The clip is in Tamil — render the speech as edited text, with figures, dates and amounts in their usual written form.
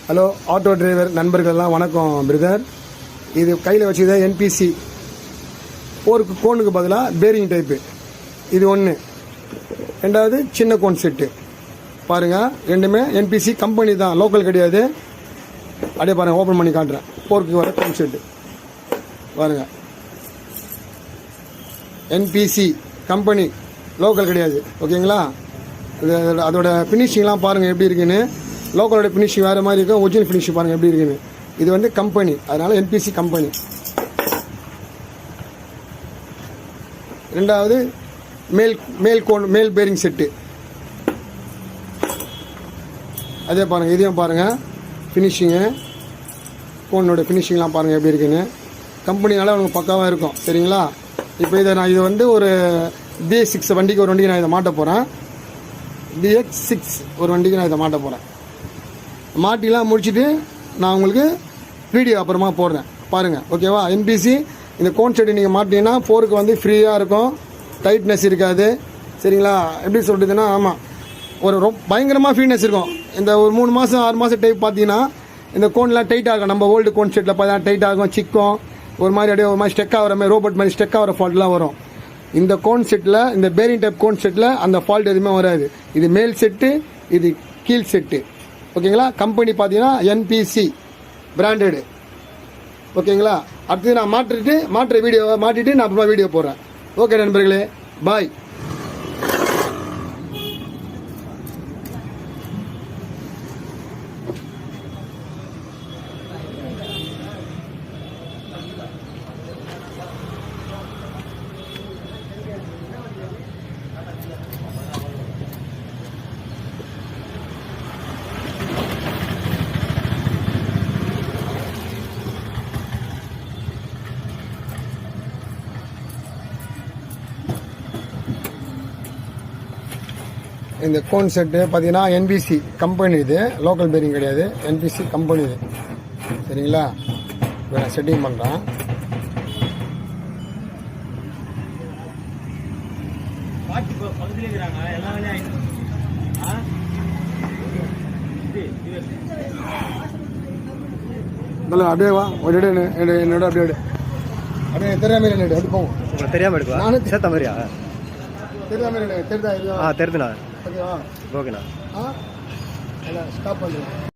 ஹலோ ஆட்டோ டிரைவர் நண்பர்கள்லாம் வணக்கம் பிரதர். இது கையில் வச்சுக்கிற என்பிசி போருக்கு கோனுக்கு பதிலாக பேரிங் டைப்பு. இது ஒன்று. ரெண்டாவது சின்ன கோன் செட்டு பாருங்கள். ரெண்டுமே என்பிசி கம்பெனி தான், லோக்கல் கிடையாது. அப்படியே பாருங்கள், ஓப்பன் பண்ணி காட்டுறேன். போருக்கு வர கோன் செட்டு பாருங்கள். என்பிசி கம்பெனி, லோக்கல் கிடையாது. ஓகேங்களா? அதோட ஃபினிஷிங்லாம் பாருங்கள் எப்படி இருக்குன்னு. லோக்கலோட ஃபினிஷிங் வேறு மாதிரி இருக்கும், ஒரிஜினல் ஃபினிஷிங் பாருங்கள் எப்படி இருக்குன்னு. இது வந்து கம்பெனி, அதனால் என்பிசி கம்பெனி. ரெண்டாவது மேல் பேரிங் செட்டு. அதே பாருங்கள், இதையும் பாருங்கள் ஃபினிஷிங்கு, கோனோட ஃபினிஷிங்லாம் பாருங்கள் எப்படி இருக்குன்னு. கம்பெனினால உங்களுக்கு பக்காவாக இருக்கும். சரிங்களா? இப்போ இது வந்து ஒரு BX6 வண்டிக்கு, ஒரு வண்டிக்கு நான் இதை மாட்ட போகிறேன். BX6 ஒரு வண்டிக்கு நான் இதை மாட்ட போகிறேன். மாட்டிலாம் முடிச்சுட்டு நான் உங்களுக்கு வீடியோ அப்புறமா போடுறேன் பாருங்கள். ஓகேவா? என்பிசி இந்த கோன் செட்டு நீங்கள் மாட்டிங்கன்னா போருக்கு வந்து ஃப்ரீயாக இருக்கும், டைட்னஸ் இருக்காது. சரிங்களா? எப்படி சொல்கிறதுன்னா, ஆமாம், ஒரு பயங்கரமாக ஃப்ரீனஸ் இருக்கும். இந்த ஒரு 3 மாதம் 6 மாதம் டைப் பார்த்தீங்கன்னா இந்த கோன்லாம் டைட் ஆகும். நம்ம ஓல்டு கோன் செட்டில் பார்த்தா டைட் ஆகும், சிக்கும், ஒரு மாதிரி அப்படியே ஒரு மாதிரி ஸ்டெக் ஆகிற மாதிரி, ரோபோட் மாதிரி ஸ்டெக் ஆகிற ஃபால்ட்லாம் வரும். இந்த கோன் செட்டில், இந்த பேரிங் டைப் கோன் செட்டில் அந்த ஃபால்ட் எதுவுமே வராது. இது மேல் செட்டு, இது கீழ் செட்டு. ஓகேங்களா? கம்பெனி பார்த்தீங்கன்னா என்பிசி பிராண்டடு. ஓகேங்களா? அடுத்தது நான் மாட்டுற வீடியோவை மாட்டிட்டு நான் அப்புறமா வீடியோ போடுறேன். ஓகே நண்பர்களே, பாய். இந்த கோன் செட்டு பார்த்தீங்கன்னா என்பிசி கம்பெனி, இது லோக்கல் பேரிங் கிடையாது, என்பிசி கம்பெனி இது. சரிங்களா? இப்போ நான் செட்டிங் பண்ணுறேன். அப்படியே வா, ஒரு என்னோட அப்படியே அப்படியே தெரியாம எடுத்து போவோம். தெரியாம எடுப்பா? நானும் சேர்த்த மாதிரியா? தெரியாம தெரியுதா? தெரியுதுண்ணா. ஓகேவா? ஓகேண்ணா. ஸ்டாப் பண்ணுங்க.